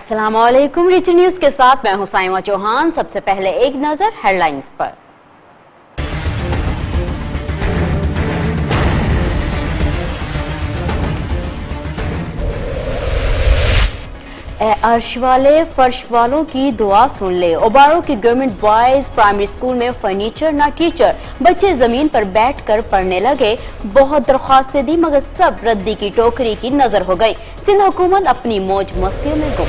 अस्सलाम वालेकुम। Rich news के साथ मैं हुसैमा चौहान। सबसे पहले एक नजर हेडलाइंस पर। अर्श वाले फर्श वालों की दुआ सुन ले। ओबारो की गवर्नमेंट बॉयज प्राइमरी स्कूल में फर्नीचर ना टीचर, बच्चे जमीन पर बैठकर पढ़ने लगे। बहुत दरख्वास्तें दी मगर सब रद्दी की टोकरी की नजर हो गई। सिंध हुकूमत अपनी मौज मस्तियों में गुम।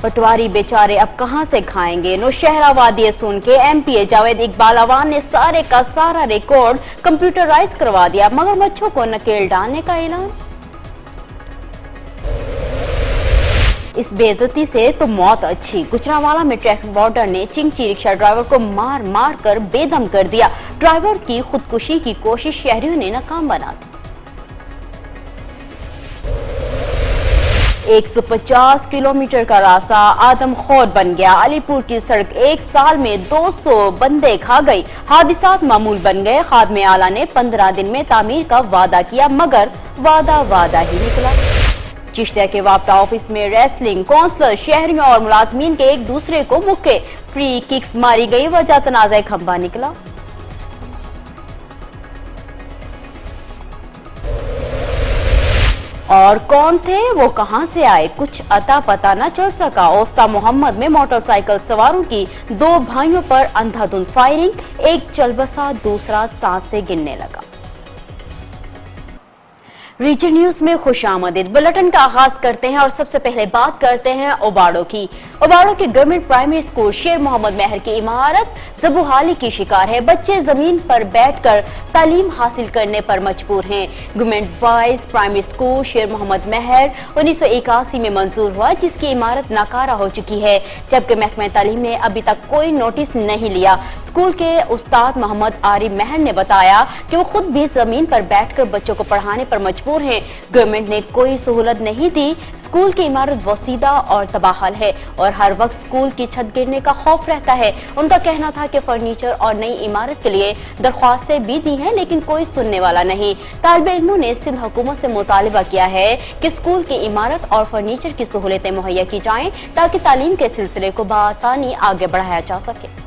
पटवारी बेचारे अब कहां से खाएंगे। नौशहरा वादिये सुन के एमपीए जावेद इकबाल अवान ने सारे का सारा रिकॉर्ड कंप्यूटराइज करवा दिया। मगरमच्छों को नकेल डालने का ऐलान। इस बेइज्जती से तो मौत अच्छी। गुजरांवाला में ट्रैफिक वार्डर ने चिंची रिक्शा ड्राइवर को मार मार कर बेदम कर दिया। ड्राइवर की खुदकुशी की कोशिश शहरियों ने नाकाम बना दी। 150 किलोमीटर का रास्ता आदमखोर बन गया। अलीपुर की सड़क एक साल में 200 बंदे खा गई। हादिसात मामूल बन गए। खादमे आला ने 15 दिन में तामीर का वादा किया मगर वादा ही निकला। चिश्तिया के वापटा ऑफिस में रेसलिंग, काउंसलर शहरियों और मुलाजमीन के एक दूसरे को मुक्के, फ्री किक्स मारी गई, वजह तनाज़ा खंबा निकला। और कौन थे वो कहां से आए कुछ अता पता न चल सका। ओस्ता मोहम्मद में मोटरसाइकिल सवारों की 2 भाइयों पर अंधाधुंध फायरिंग, एक चल बसा दूसरा सांस से गिनने लगा। रीजन न्यूज में खुशामदीद। बुलेटिन का आगाज करते हैं और सबसे पहले बात करते हैं ओबाड़ो की। ओबाड़ो के गवर्नमेंट प्राइमरी स्कूल शेर मोहम्मद महर की इमारत ज़बूहाली की शिकार है। बच्चे जमीन पर बैठकर तालीम हासिल करने पर मजबूर हैं। गवर्नमेंट बॉयज प्राइमरी स्कूल शेर मोहम्मद महर 1981 में मंजूर हुआ, जिसकी इमारत नाकारा हो चुकी है, जबकि महकमा तालीम ने अभी तक कोई नोटिस नहीं लिया। स्कूल के उस्ताद मोहम्मद आरिफ महर ने बताया कि वो खुद भी जमीन पर बैठकर बच्चों को पढ़ाने पर मजबूर हैं। गवर्नमेंट ने कोई सहूलत नहीं दी। स्कूल की इमारत वसीदा और तबाहल है और हर वक्त स्कूल की छत गिरने का खौफ रहता है। उनका कहना था कि फर्नीचर और नई इमारत के लिए दरख्वास्तें भी दी हैं लेकिन कोई सुनने वाला नहीं। तालिबे इल्मों ने सिंध हुकूमत से मुतालिबा किया है कि स्कूल की इमारत और फर्नीचर की सहूलतें मुहैया की जाएं ताकि तालीम के सिलसिले को बआसानी आगे बढ़ाया जा सके।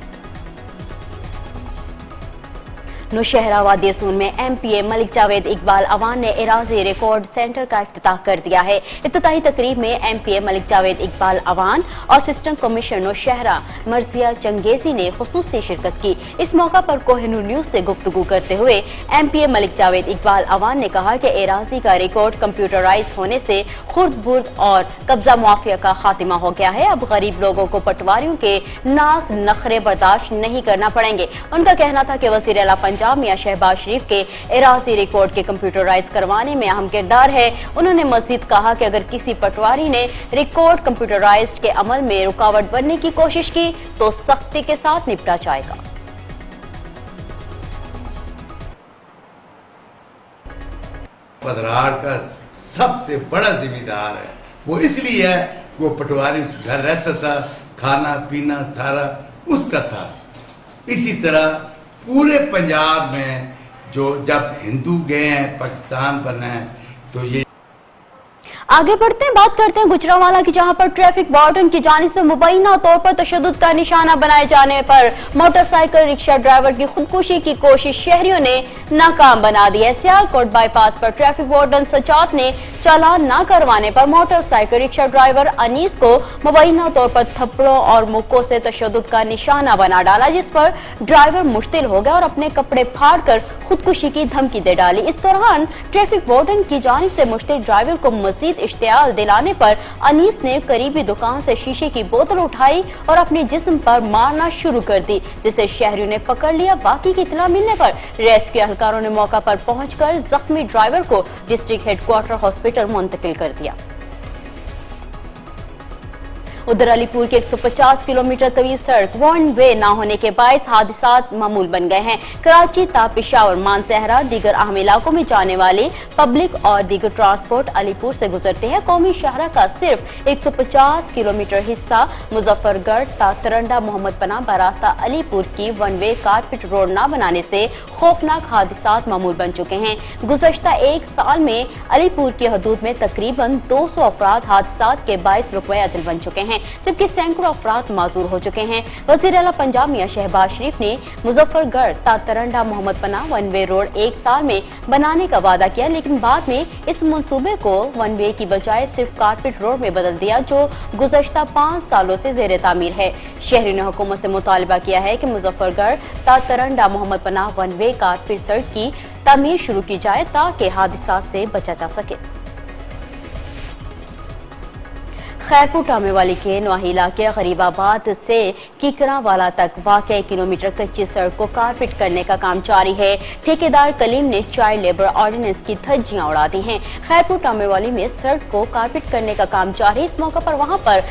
नौशहरा वादिये सून में एमपीए मलिक जावेद इकबाल अवान ने एराजी रिकॉर्ड सेंटर का इफ्तिताह कर दिया है। इफ्तिताही तकरीब में एमपीए मलिक जावेद इकबाल अवान और असिस्टेंट कमिश्नर नौशहरा मर्जिया चंगेजी ने खुसूसी शिरकत की। इस मौका पर कोहिनूर न्यूज से गुफ्तगू करते हुए एमपीए मलिक जावेद इकबाल अवान ने कहा कि एराजी का रिकॉर्ड कंप्यूटराइज होने से खुर्द बुर्द और कब्जा माफिया का खात्मा हो गया है। अब गरीब लोगों को पटवारियों के नाज नखरे बर्दाश्त नहीं करना पड़ेंगे। उनका कहना था कि वज़ीर आला पंजाब मियां शहबाज शरीफ के एराजी रिकॉर्ड के कंप्यूटराइज करवाने में अहम किरदार है। उन्होंने मजीद कहा कि अगर किसी पटवारी ने रिकॉर्ड कंप्यूटराइज्ड के अमल में रुकावट बनने की कोशिश की तो सख्ती के साथ निपटा जाएगा। पदरार का सबसे बड़ा जिम्मेदार है। वो इसलिए है कि वो पटवारी घर रहता था, खाना पीना सारा उसका था। इसी तरह पूरे पंजाब में जो जब हिंदू गए हैं पाकिस्तान बना है तो ये आगे बढ़ते हैं, बात करते हैं गुजरांवाला की, जहां पर ट्रैफिक वार्डन की जानिब से मुबैना तौर पर तशद्दुद का निशाना बनाए जाने पर मोटरसाइकिल रिक्शा ड्राइवर की खुदकुशी की कोशिश शहरियों ने नाकाम बना दी है। सियालकोट बाईपास पर ट्रैफिक वार्डन सजाद ने चालान न करवाने पर मोटरसाइकिल रिक्शा ड्राइवर अनीस को मुबैना तौर पर थप्पड़ों और मुक्कों से तशद्दुद का निशाना बना डाला, जिस पर ड्राइवर मुश्तिल हो गया और अपने कपड़े फाड़ कर खुदकुशी की धमकी दे डाली। इस दौरान ट्रैफिक वार्डन की जानिब से मुश्तिल ड्राइवर को मजीद इश्तियाल दिलाने पर अनीस ने करीबी दुकान से शीशे की बोतल उठाई और अपने जिस्म पर मारना शुरू कर दी, जिसे शहरियों ने पकड़ लिया। बाकी की इत्तला मिलने पर रेस्क्यू एहलकारों ने मौका पर पहुंचकर जख्मी ड्राइवर को डिस्ट्रिक्ट हेडक्वार्टर हॉस्पिटल मुंतकिल कर दिया। उधर अलीपुर के 150 किलोमीटर तवील सड़क वन वे न होने के बायस हादसात मामूल बन गए हैं। कराची ता पेशावर मानसहरा दीगर अहम इलाकों में जाने वाले पब्लिक और दीगर ट्रांसपोर्ट अलीपुर से गुजरते हैं। कौमी शहरा का सिर्फ 150 किलोमीटर हिस्सा मुजफ्फरगढ़ ता तरंडा मोहम्मद पनाह बरास्ता अलीपुर की वन वे कारपेट रोड न बनाने से खौफनाक हादसात मामूल बन चुके हैं। गुज़श्ता एक साल में अलीपुर की हदूद में तकरीबन 200 अफराद हादसात के बायस रुकवे अजल बन चुके हैं, जबकि सैकड़ों अफराद माजूर हो चुके हैं। वज़ीर आला पंजाब मियां शहबाज शरीफ ने मुजफ्फरगढ़ ता तरंडा मोहम्मद पनाह वन वे रोड एक साल में बनाने का वादा किया, लेकिन बाद में इस मंसूबे को वन वे की बजाय सिर्फ कारपेट रोड में बदल दिया, जो गुज़श्ता 5 सालों से ज़ेर तामीर है। शहरी ने हुकूमत से मुतालबा किया है कि मुजफ्फरगढ़ ता तरंडा मोहम्मद पनाह वन वे कारपेट सड़क की तामीर शुरू की जाए ताकि हादसात से बचा जा सके। खैरपुर टामेवाली के नवाहिला के गरीबाबाद से कीकरावाला तक वाक़ई किलोमीटर कच्ची सड़क को कारपेट करने का काम जारी है। ठेकेदार कलीम ने चाइल्ड लेबर ऑर्डिनेंस की धज्जियां उड़ा दी हैं। खैरपुर टामेवाली में सड़क को कारपेट करने का काम जारी। इस मौके पर वहां पर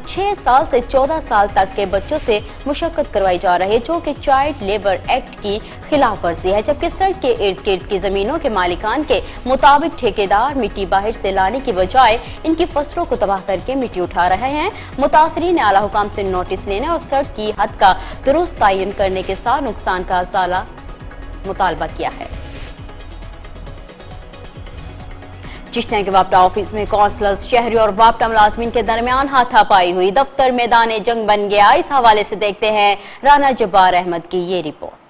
6 साल से 14 साल तक के बच्चों से मुशक्कत करवाई जा रही है, जो कि चाइल्ड लेबर एक्ट की खिलाफ वर्जी है, जबकि सड़क के इर्द गिर्द की जमीनों के मालिकान के मुताबिक ठेकेदार मिट्टी बाहर से लाने की बजाय इनकी फसलों को तबाह करके मिट्टी उठा रहे हैं। मुतासरीन ने आला हुकाम से नोटिस लेने और सड़क की हद का दुरुस्त तयन करने के साथ नुकसान का अज़ाला मुतालबा किया है। चिश्तिया के वापटा ऑफिस में कौंसलर्स, शहरी और वापटा मुलाजमीन के दरमियान हाथापाई हुई, दफ्तर मैदान जंग बन गया। इस हवाले से देखते हैं राना जब्बार अहमद की ये रिपोर्ट।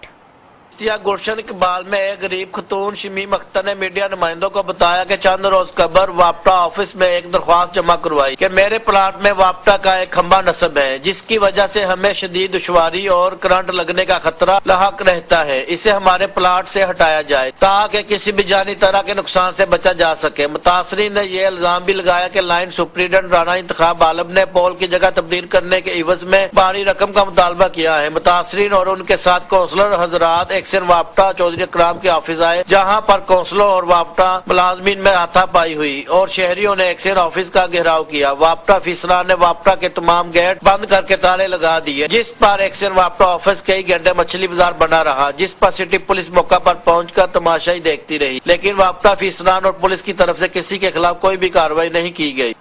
गुलशन इकबाल में एक गरीब खतून शमीम अख्तर ने मीडिया नुमाइंदों को बताया कि चंद रोज कबर वापटा ऑफिस में एक दरख्वास्त जमा करवाई कि मेरे प्लाट में वापटा का एक खंबा नस्ब है, जिसकी वजह से हमें शदीद दुश्वारी और करंट लगने का खतरा लाहक रहता है। इसे हमारे प्लाट से हटाया जाए ताकि किसी भी जानी तरह के नुकसान से बचा जा सके। मुतासरीन ने यह इल्जाम भी लगाया कि लाइन सुप्रीडेंट राना इंतखाब आलम ने पोल की जगह तब्दील करने के इवज में भारी रकम का मुतालबा किया है। मुतासरीन और उनके साथ कौंसलर हजरात एक्शन वापटा चौधरी इकराम के ऑफिस आए, जहां पर कौंसलों और वापटा मुलाजमीन में हाथापाई हुई और शहरियों ने एक्शन ऑफिस का घेराव किया। वापटा अफसरान ने वापटा के तमाम गेट बंद करके ताले लगा दिए, जिस पर एक्शन वापटा ऑफिस कई घंटे मछली बाजार बना रहा, जिस पर सिटी पुलिस मौका पर पहुंचकर तमाशा ही देखती रही, लेकिन वापटा अफसरान और पुलिस की तरफ से किसी के खिलाफ कोई भी कार्रवाई नहीं की गई।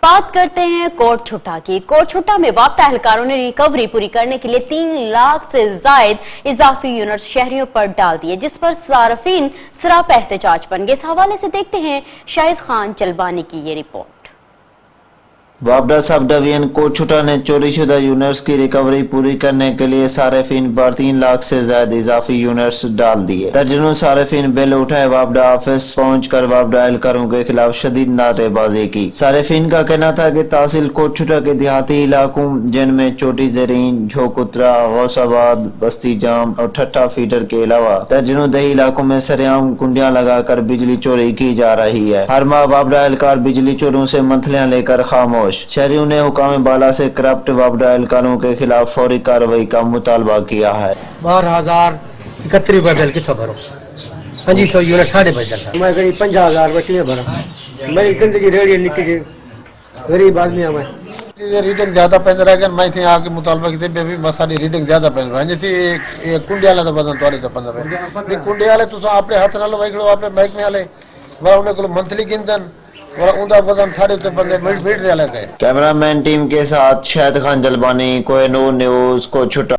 बात करते हैं कोट छुट्टा की। कोट छुट्टा में वापटा एहलकारों ने रिकवरी पूरी करने के लिए 3 लाख से जायद इजाफी यूनिट शहरियों पर डाल दिए, जिस पर सार्फिन सरापा एहतजाज बन गए। इस हवाले से देखते हैं शाहिद खान चलबानी की ये रिपोर्ट। वापडा सब डिवीजन कोट छुट्टा ने चोरी शुदा यूनिट्स की रिकवरी पूरी करने के लिए सार्फिन पर 3 लाख से ज्यादा इजाफी यूनिट्स डाल दिए। दर्जनों सार्फिन बिल उठाए वापडा ऑफिस पहुंचकर वापडा एहलकारों के खिलाफ शदीद नारेबाजी की। सार्फिन का कहना था कि तहसील कोट छुट्टा के देहाती इलाकों जिनमें चोटी जरीन, झोकुत्रा, गौसाबाद, बस्ती जाम और ठट्टा फीडर के अलावा दर्जनों दही इलाकों में सरेआम कुंडियां लगाकर बिजली चोरी की जा रही है। हर माह वापडा एहलकार बिजली चोरों से मंथलियां लेकर खामोश। शहरियों ने हुकाम बाला से करप्ट वापडा एहलकारों के खिलाफ फौरी कार्रवाई का मुतालबा किया है। 12,031 बदल की भरो 2500 यूनिट साढ़े बदल मैं करीब 50,000 बच्चे भरा। मेरी जिंदगी रेडी निकली गरीब आदमी है। मैं रीडिंग ज्यादा पैदा रह गया। मैं थे आके मुतालबा की भी मसाली रीडिंग ज्यादा पैदा रहा जैसे एक कुंडियाला तो बदन तोड़ी तो 15 नहीं कुंडियाले तो अपने हाथ नाल वहीकड़ो आपे बाइक में आले वरा उन्हें को मंथली गिनदन कैमरामैन टीम के साथ शाहिद खान जलबानी, कोहिनूर न्यूज, कोट छुट्टा।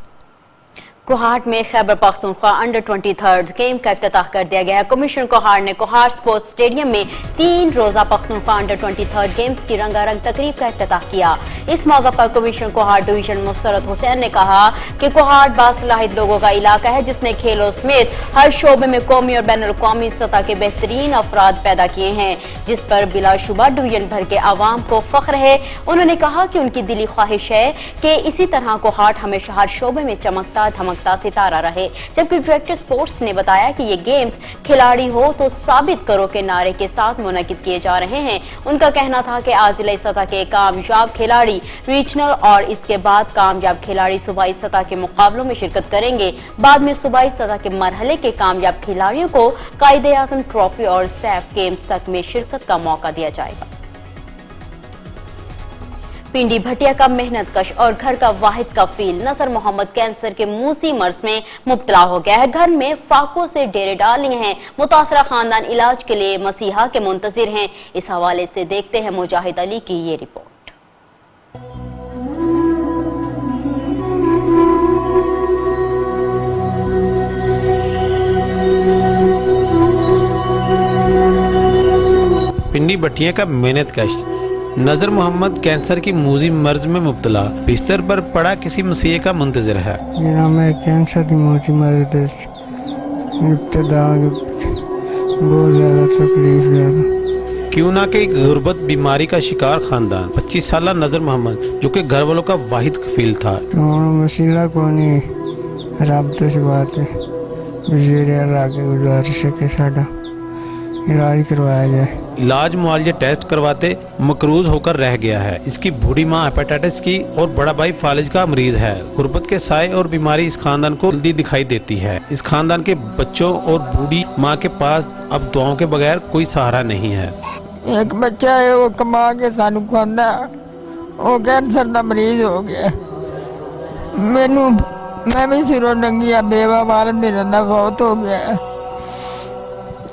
कोहाट में खैबर पख्तूनख्वा अंडर 23 गेम का इफ्तिताह कर दिया गया है। कमीशन कोहाट ने कोहाट स्पोर्ट्स स्टेडियम में 3 रोजा पख्तूनख्वा अंडर 23 गेम्स की रंगारंग तकरीब का इफ्तिताह किया। इस मौके पर कमीशन कोहाट डिवीजन मुस्तरद हुसैन ने कहा कि कोहाट बासलाहित लोगों का इलाका है, जिसने खेलों समेत हर शोबे में कौमी और बैन अल-अक़वामी सतह के बेहतरीन अफराद पैदा किए हैं, जिस पर बिलाशुबा डिवीजन भर के आवाम को फख्र है। उन्होंने कहा कि उनकी दिली ख्वाहिश है कि इसी तरह कोहाट हमेशा हर शोबे में चमकता धमकता सितारा रहे। जबकि डायरेक्टर स्पोर्ट्स ने बताया कि ये गेम्स खिलाड़ी हो तो साबित करो के नारे के साथ मुनक्किद किए जा रहे हैं। उनका कहना था कि आजिलाई सतह के कामयाब खिलाड़ी रीजनल और इसके बाद कामयाब खिलाड़ी सूबाई सतह के मुकाबलों में शिरकत करेंगे। बाद में सूबाई सतह के मरहले के कामयाब खिलाड़ियों को कायदे-ए-आज़म ट्रॉफी और सैफ गेम्स तक में शिरकत का मौका दिया जाएगा। पिंडी भटिया का मेहनत कश और घर का वाहिद कफील नजर मोहम्मद कैंसर के मूसी मर्ज में मुब्तला हो गया है। घर में फाकों से डेरे डाल लिए हैं। मुतासरा खानदान इलाज के लिए मसीहा के मुंतजिर हैं। इस हवाले से देखते हैं मुजाहिद अली की ये रिपोर्ट। पिंडी भटिया का मेहनत कश नजर मोहम्मद कैंसर की मूजी मर्ज में मुब्तला बिस्तर पर पड़ा किसी मसीह का मुंतजर है। मैं कैंसर की मूजी मर्ज इब्तिदा बहुत ज़्यादा तकलीफ ज़्यादा क्यों ना कि गुर्बत बीमारी का शिकार खानदान 25 साल नजर मोहम्मद जो कि घर वालों का वाहिद कफील था। वसीला को नहीं रब तो से बात है वज़ीर आला के गुजारिश है कि साडा इलाज करवाया जाए। इलाज मुआवजे टेस्ट करवाते मकरूज होकर रह गया है। इसकी बूढ़ी माँ हेपेटाइटिस की और बड़ा भाई फालिज का मरीज है। गुर्बत के साए और बीमारी इस खानदान को जल्दी दिखाई देती है। इस खानदान के बच्चों और बूढ़ी माँ के पास अब दुआओं के बगैर कोई सहारा नहीं है। एक बच्चा है वो कमा के सानू खांदा वो कैंसर का मरीज हो गया। मैं भी सिरों नंगी बेवा वाल मेरा ना बहुत हो गया।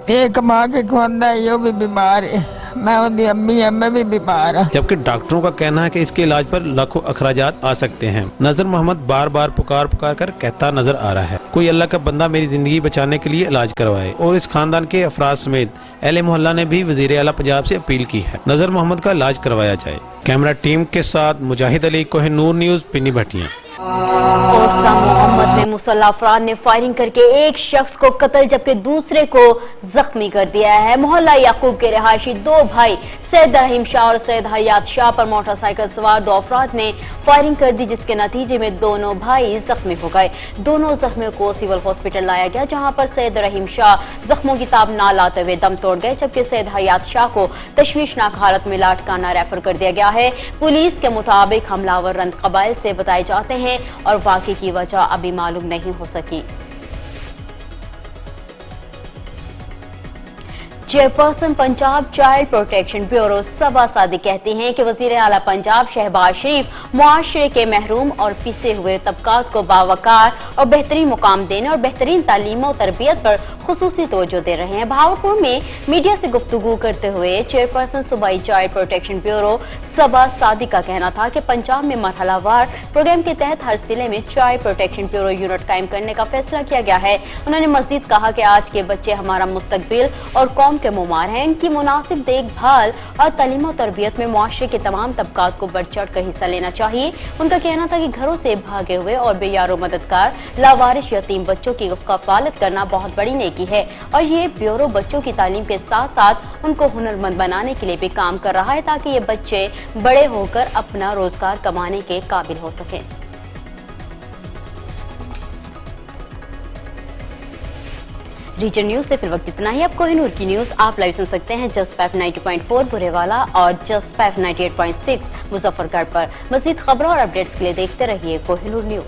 एक कमा के खुआंदा है वो भी बीमार है। मैं उनकी अम्मी है मैं भी बीमार हूं। जबकि डॉक्टरों का कहना है कि इसके इलाज पर लाखों अखराजात आ सकते हैं। नजर मोहम्मद बार बार पुकार कर कहता नजर आ रहा है कोई अल्लाह का बंदा मेरी जिंदगी बचाने के लिए इलाज करवाए। और इस खानदान के अफराद समेत अहले मोहल्ला ने भी वजीर आला पंजाब से अपील की है नजर मोहम्मद का इलाज करवाया जाए। कैमरा टीम के साथ मुजाहिद अली, कोहिनूर न्यूज, पिंडी भटिया। कोस्ता मोहम्मद में मुसल्लह अफराद ने फायरिंग करके एक शख्स को कत्ल जबकि दूसरे को जख्मी कर दिया है। मोहल्ला याकूब के रिहायशी दो भाई सैयद रहीम शाह और सैयद हयात शाह पर मोटरसाइकिल सवार दो अफराद ने फायरिंग कर दी जिसके नतीजे में दोनों भाई जख्मी हो गए। दोनों जख्मियों को सिविल हॉस्पिटल लाया गया जहां पर सैयद रहीम शाह जख्मों की ताब ना लाते हुए दम तोड़ गए जबकि सैयद हयात शाह को तशवीशनाक हालत में लाटकाना रेफर कर दिया गया है। पुलिस के मुताबिक हमलावर रंद कबाइल से बताए जाते हैं और वाक़े की वजह अभी मालूम नहीं हो सकी। Chairperson Punjab child protection bureau Saba Sadiq कहती हैं कि वजीर आला पंजाब शहबाज शरीफ मुआशरे के महरूम और पिसे हुए तबकात को बावकार और बेहतरीन मुकाम देने और बेहतरीन तालीम और तरबियत पर खुसूसी तवज्जो दे रहे हैं। भावलपुर में मीडिया से गुफ्तगू करते हुए चेयरपर्सन सूबाई child protection bureau Saba Sadiq का कहना था कि पंजाब में मरहलावार प्रोग्राम के तहत हर जिले में चाइल्ड प्रोटेक्शन ब्यूरो यूनिट कायम करने का फैसला किया गया है। उन्होंने मजीद कहा कि आज के बच्चे हमारा मुस्तकबिल और कौम के मुमार हैं। इनकी मुनासिब देखभाल और तालीम और तरबियत में मुआशरे के तमाम तबकात को बढ़ चढ़ कर हिस्सा लेना चाहिए। उनका कहना था कि घरों से भागे हुए और बेयारो मददगार लावारिस यतीम बच्चों की कफालत करना बहुत बड़ी नेकी है और ये ब्यूरो बच्चों की तालीम के साथ साथ उनको हुनरमंद बनाने के लिए भी काम कर रहा है ताकि ये बच्चे बड़े होकर अपना रोजगार कमाने के काबिल हो सकें। रीजन न्यूज से फिर वक्त इतना ही। अब कोहिनूर की न्यूज आप लाइव सुन सकते हैं जस्ट 90.4 बुरेवाला और जस्ट 98.6 मुजफ्फरगढ़ पर। मजीद खबरों और अपडेट्स के लिए देखते रहिए कोहिनूर न्यूज।